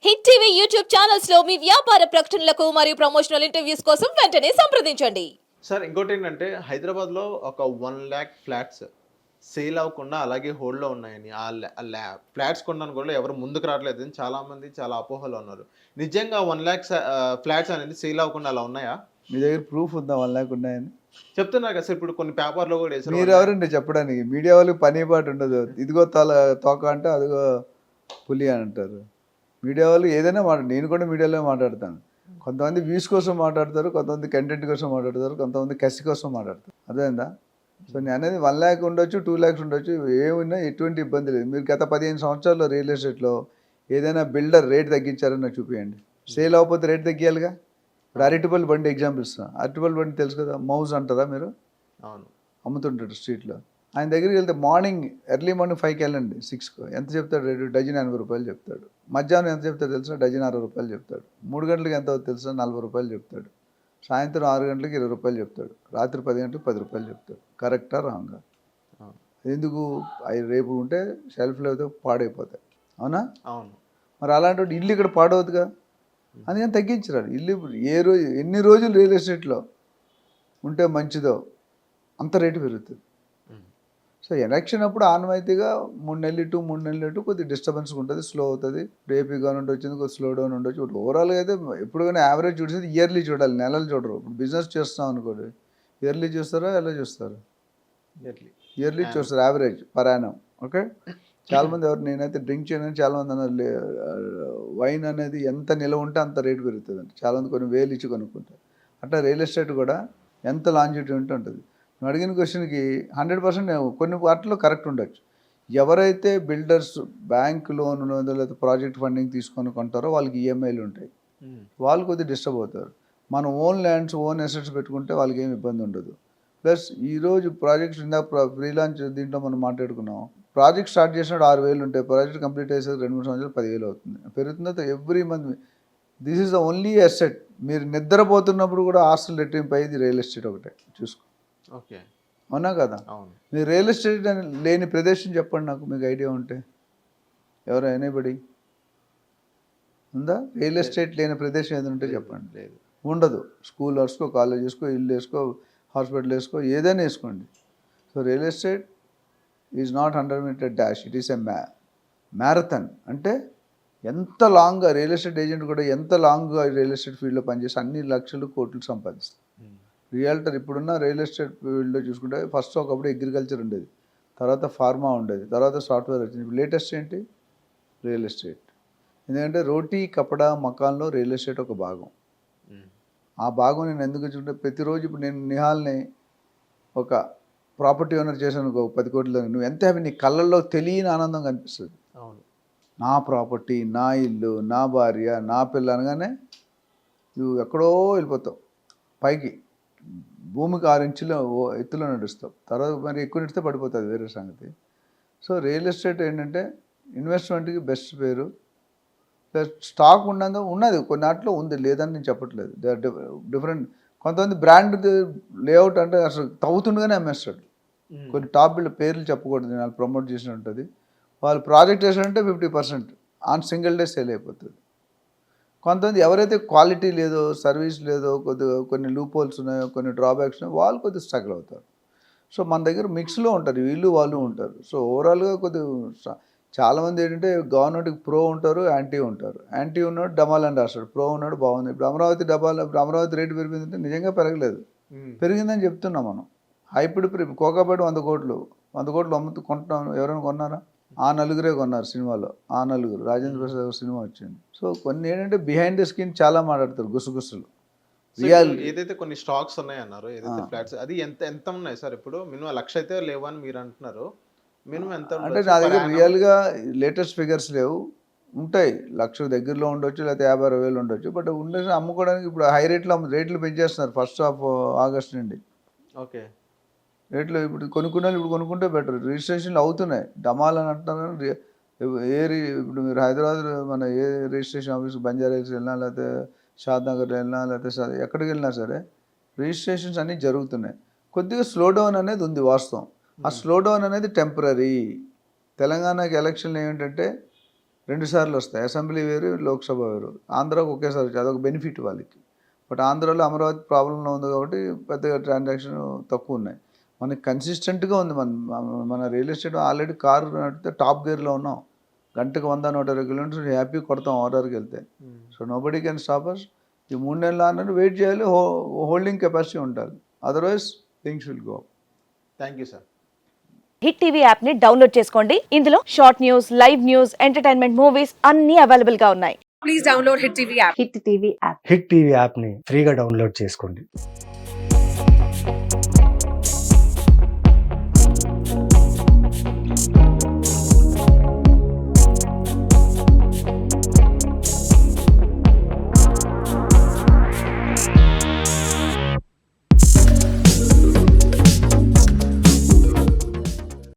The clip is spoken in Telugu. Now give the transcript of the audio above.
హిట్ టీవీ యూట్యూబ్ ఛానల్స్ లో మీ వ్యాపార ప్రకటనలకు మరియు ప్రమోషనల్ ఇంటర్వ్యూస్ కోసం వెంటనే సంప్రదించండి. సార్ ఇంకోటి ఏంటంటే హైదరాబాద్లో ఒక 1 lakh ఫ్లాట్స్ సేల్ అవ్వకుండా అలాగే హోల్డ్లో ఉన్నాయని ఫ్లాట్స్ కొనడానికి కూడా ఎవరు ముందుకు రావట్లేదు అని చాలామంది చాలా అపోహలో ఉన్నారు. నిజంగా 1 lakh ఫ్లాట్స్ అనేది సేల్ అవ్వకుండా అలా ఉన్నాయా? మీ దగ్గర ప్రూఫ్ ఉందా 1 lakh ఉన్నాయని? చెప్తున్నారు కదా సార్, ఇప్పుడు కొన్ని పేపర్లో కూడా వేసారు. మీరు ఎవరండి చెప్పడానికి? మీడియా వాళ్ళకి పని పాటు ఉండదు. ఇదిగో తోక అంటే అదిగో పులి అని అంటారు. మీడియా వాళ్ళు ఏదైనా నేను కూడా మీడియాలో మాట్లాడతాను. కొంతమంది వ్యూస్ కోసం మాట్లాడతారు, కొంతమంది కంటెంట్ కోసం మాట్లాడతారు, కొంతమంది కసి కోసం మాట్లాడతారు. అదేందా? సో నేను అనేది 1 lakh ఉండొచ్చు, 2 lakhs ఉండొచ్చు, ఏమున్నా ఎటువంటి ఇబ్బంది లేదు. మీరు గత 15 సంవత్సరాల్లో రియల్ ఎస్టేట్లో ఏదైనా బిల్డర్ రేట్ తగ్గించారని నాకు చూపించండి. సేల్ అవ్వకపోతే రేట్ తగ్గియాలిగా. ఇప్పుడు అరటిపల్లి బండి ఎగ్జాంపుల్ ఇస్తాను. అరటిపల్లి బండి తెలుసు కదా, మౌజ్ అంటారా మీరు? అవును, అమ్ముతుంటాడు స్ట్రీట్లో. ఆయన దగ్గరికి వెళ్తే ఎర్లీ మార్నింగ్ 5కి వెళ్ళండి, 6కు ఎంత చెప్తాడు రేటు? డజన్ 80 రూపాయలు చెప్తాడు. మధ్యాహ్నం ఎంత చెప్తాడు తెలుసా? డజన్ 60 రూపాయలు చెప్తాడు. 3 గంటలకు ఎంత అవుతుంది తెలుసా? 40 రూపాయలు చెప్తాడు. సాయంత్రం 6 గంటలకు 20 రూపాయలు చెప్తాడు. రాత్రి 10 గంటలకు 10 రూపాయలు చెప్తాడు. కరెక్టా రాంగా? ఎందుకు? అవి రేపు ఉంటే షెల్ఫ్లో అయితే పాడైపోతాయి. అవునా? అవును. మరి అలాంటి ఇల్లు ఇక్కడ పాడవద్దుగా, అందుకని తగ్గించరాడు. ఇల్లు ఎన్ని రోజులు రియల్ ఎస్టేట్లో ఉంటే మంచిదో అంత రేటు పెరుగుతుంది. సో ఎలక్షన్ అప్పుడు ఆనవాయితీగా 3 నెలలు కొద్దిగా డిస్టర్బెన్స్ ఉంటుంది, స్లో అవుతుంది. ఏపీ గవర్నమెంట్ వచ్చింది, కొద్దిగా స్లో డౌన్ ఉండొచ్చు. ఇప్పుడు ఓవరాల్గా అయితే ఎప్పుడు కానీ యావరేజ్ చూసేది ఇయర్లీ చూడాలి, నెలలు చూడరు. ఇప్పుడు బిజినెస్ చేస్తాం అనుకోండి, ఇయర్లీ చూస్తారా ఎలా చూస్తారు? ఇయర్లీ చూస్తారు, యావరేజ్ పర్ యానం. ఓకే. చాలామంది నేనైతే డ్రింక్ చేయను, చాలామంది అన్నారు వైన్ అనేది ఎంత నిలవ ఉంటే అంత రేటు పెరుగుతుంది అంటే. చాలామంది కొన్ని వేలు ఇచ్చి కొనుక్కుంటారు. అట్లా రియల్ ఎస్టేట్ కూడా ఎంత లాంజిటీ ఉంటే ఉంటుంది. నువ్వు అడిగిన క్వశ్చన్కి 100% కొన్ని వాటిలో కరెక్ట్ ఉండొచ్చు. ఎవరైతే బిల్డర్స్ బ్యాంక్ లోన్ లేదా ప్రాజెక్ట్ ఫండింగ్ తీసుకొని కొంటారో వాళ్ళకి ఈఎంఐలు ఉంటాయి, వాళ్ళు కొద్దిగా డిస్టర్బ్ అవుతారు. మనం ఓన్ ల్యాండ్స్, ఓన్ అసెట్స్ పెట్టుకుంటే వాళ్ళకి ఏమి ఇబ్బంది ఉండదు. ప్లస్ ఈరోజు ప్రాజెక్ట్స్ ఫ్రీ లాంచ్ దీంట్లో మనం మాట్లాడుకున్నాం. ప్రాజెక్ట్ స్టార్ట్ చేసినప్పుడు 6,000 ఉంటాయి, ప్రాజెక్ట్ కంప్లీట్ అయ్యేసరికి 2-3 సంవత్సరాలు 10,000 అవుతుంది. పెరుగుతుందో every month. This is the only asset. మీరు నిద్రపోతున్నప్పుడు కూడా ఆస్తులు రెట్టింపు అయ్యేది రియల్ ఎస్టేట్ ఒకటే. చూసుకో. ఓకే. అవునా కదా? అవును. మీరు రియల్ ఎస్టేట్ లేని ప్రదేశం చెప్పండి నాకు, మీకు ఐడియా ఉంటే. ఎవరు ఎనీబడి ఉందా? రియల్ ఎస్టేట్ లేని ప్రదేశం ఏదైనా ఉంటే చెప్పండి. లేదు, ఉండదు. స్కూల్ వేసుకో, కాలేజ్ వేసుకో, ఇల్లు వేసుకో, హాస్పిటల్ వేసుకో, ఏదైనా వేసుకోండి. So real estate is not 100-meter dash, it is a marathon. అంటే ఎంత లాంగ్గా రియల్ ఎస్టేట్ ఏజెంట్ కూడా ఎంత లాంగ్గా రియల్ ఎస్టేట్ ఫీల్డ్లో పనిచేసి అన్ని లక్షలు కోట్లు సంపాదిస్తారు. రియల్టర్ ఇప్పుడున్న రియల్ ఎస్టేట్ ఫీల్డ్లో చూసుకుంటే ఫస్ట్ ఒకప్పుడు అగ్రికల్చర్ ఉండేది, తర్వాత ఫార్మా ఉండేది, తర్వాత సాఫ్ట్వేర్ వచ్చింది. ఇప్పుడు లేటెస్ట్ ఏంటి? Real estate. ఎందుకంటే రోటీ, కపడా, మకాన్లో రియల్ ఎస్టేట్ ఒక భాగం. ఆ భాగం నేను ఎందుకు చూసుకుంటే ప్రతిరోజు ఇప్పుడు నేను నిహాల్ని ఒక ప్రాపర్టీ ఓనర్ చేశాను 10 కోట్ల, నువ్వు ఎంత హ్యాపీ, నీ కళ్ళల్లో తెలియని ఆనందం కనిపిస్తుంది. అవును. నా ప్రాపర్టీ, నా ఇల్లు, నా భార్య, నా పిల్ల అనగానే నువ్వు ఎక్కడో వెళ్ళిపోతావు పైకి. భూమికి 6 ఇంచుల ఎత్తులో నడుస్తావు. తర్వాత మరి ఎక్కువ నడిస్తే పడిపోతుంది, వేరే సంగతి. సో రియల్ ఎస్టేట్ ఏంటంటే ఇన్వెస్ట్మెంట్కి బెస్ట్ పేరు. ప్లస్ స్టాక్ ఉన్నది కొన్ని వాటిలో ఉంది, లేదని నేను చెప్పట్లేదు. They are different. కొంతమంది బ్రాండ్ లేఅవుట్ అంటే అసలు తవ్వుతుండగానే అమ్మేస్తాడు. కొన్ని టాప్ బిల్డ్ పేర్లు చెప్పకూడదు, నేను వాళ్ళు ప్రమోట్ చేసిన ఉంటుంది. వాళ్ళు ప్రాజెక్ట్ చేసినంటే 50% ఆన్ సింగిల్ డే సేల్ అయిపోతుంది. కొంతమంది ఎవరైతే క్వాలిటీ లేదో, సర్వీస్ లేదో, కొన్ని లూప్ హోల్స్ ఉన్నాయో, కొన్ని డ్రాబ్యాక్స్ ఉన్నాయో, వాళ్ళు కొద్దిగా స్ట్రగుల్ అవుతారు. సో మన దగ్గర మిక్స్లో ఉంటారు, వీళ్ళు వాళ్ళు ఉంటారు. సో ఓవరాల్గా కొద్దిగా చాలామంది ఏంటంటే గవర్నమెంట్కి ప్రో ఉంటారు, యాంటీ ఉంటారు. యాంటీ ఉన్నాడు డమాల్ అని రాస్తాడు, ప్రో ఉన్నాడు బాగుంది. ఇప్పుడు అమరావతి రేటు పెరిగిందంటే నిజంగా పెరగలేదు, పెరిగిందని చెప్తున్నాం మనం. హైబ్రిడ్ కోకాపేట 100 కోట్లు కొంటున్నాం. ఎవరైనా కొన్నారా? ఆ నలుగురే కొన్నారు సినిమాలో. ఆ నలుగురు రాజేంద్ర ప్రసాద్ సినిమా వచ్చింది. సో కొన్ని ఏంటంటే బిహైండ్ ద స్క్రీన్ చాలా మాట్లాడతారు, గుసగుసలు. ఏదైతే కొన్ని స్టాక్స్ ఉన్నాయన్నారు, ఏదైతే ఫ్లాట్స్, అది ఎంత ఉన్నాయి సార్? ఇప్పుడు మినిమం 1,00,000 అయితే లేవని మీరు అంటున్నారు. మినిమం ఎంత అంటే నా దగ్గర రియల్గా లేటెస్ట్ ఫిగర్స్ లేవు, ఉంటాయి 1,00,000 దగ్గరలో ఉండొచ్చు, లేకపోతే 50,000 ఉండొచ్చు. బట్ ఉండేసి అమ్ముకోవడానికి ఇప్పుడు హై రేట్లు పెంచేస్తున్నారు 1st of August నుండి. ఓకే. రేట్లు ఇప్పుడు కొనుక్కుంటే బెటర్. రిజిస్ట్రేషన్లు అవుతున్నాయి, డమాల్ అని అంటున్నారు. ఇప్పుడు మీరు హైదరాబాద్ మన ఏ రిజిస్ట్రేషన్ ఆఫీస్, బంజారా హిల్స్ వెళ్ళినా, లేకపోతే షాద్ నగర్ వెళ్ళినా, లేకపోతే ఎక్కడికి వెళ్ళినా సరే రిజిస్ట్రేషన్స్ అన్నీ జరుగుతున్నాయి. కొద్దిగా స్లో డౌన్ అనేది ఉంది, వాస్తవం. ఆ స్లో డౌన్ అనేది టెంపరీ. తెలంగాణకి ఎలక్షన్లు ఏమిటంటే 2 సార్లు వస్తాయి. అసెంబ్లీ వేరు, లోక్సభ వేరు. ఆంధ్రాకు ఒకేసారి వచ్చాయి. అదొక బెనిఫిట్ వాళ్ళకి. బట్ ఆంధ్రాలో అమరావతి ప్రాబ్లంలో ఉంది కాబట్టి పెద్దగా ట్రాన్సాక్షన్ తక్కువ ఉన్నాయి. మనకి కన్సిస్టెంట్గా ఉంది. మన రియల్ ఎస్టేట్ ఆల్రెడీ కారు నడిపితే టాప్ గేర్లో ఉన్నాం. గంటకు 100-120 కిలోమీటర్స్ హ్యాపీ కొడతాం ఆర్డర్కి వెళ్తే. So nobody can stop us. ఈ 3 నెలలు అన్నట్టు వెయిట్ చేయాలి. హోల్డింగ్ కెపాసిటీ ఉండాలి. Otherwise things will go. Thank you sir. Hit TV app ని డౌన్లోడ్ చేసుకోండి. ఇందులో short news, live news, entertainment movies అన్ని అవైలబుల్ గా ఉన్నాయి. Please download Hit TV app. Hit TV app. Hit TV యాప్ని ఫ్రీగా డౌన్లోడ్ చేసుకోండి.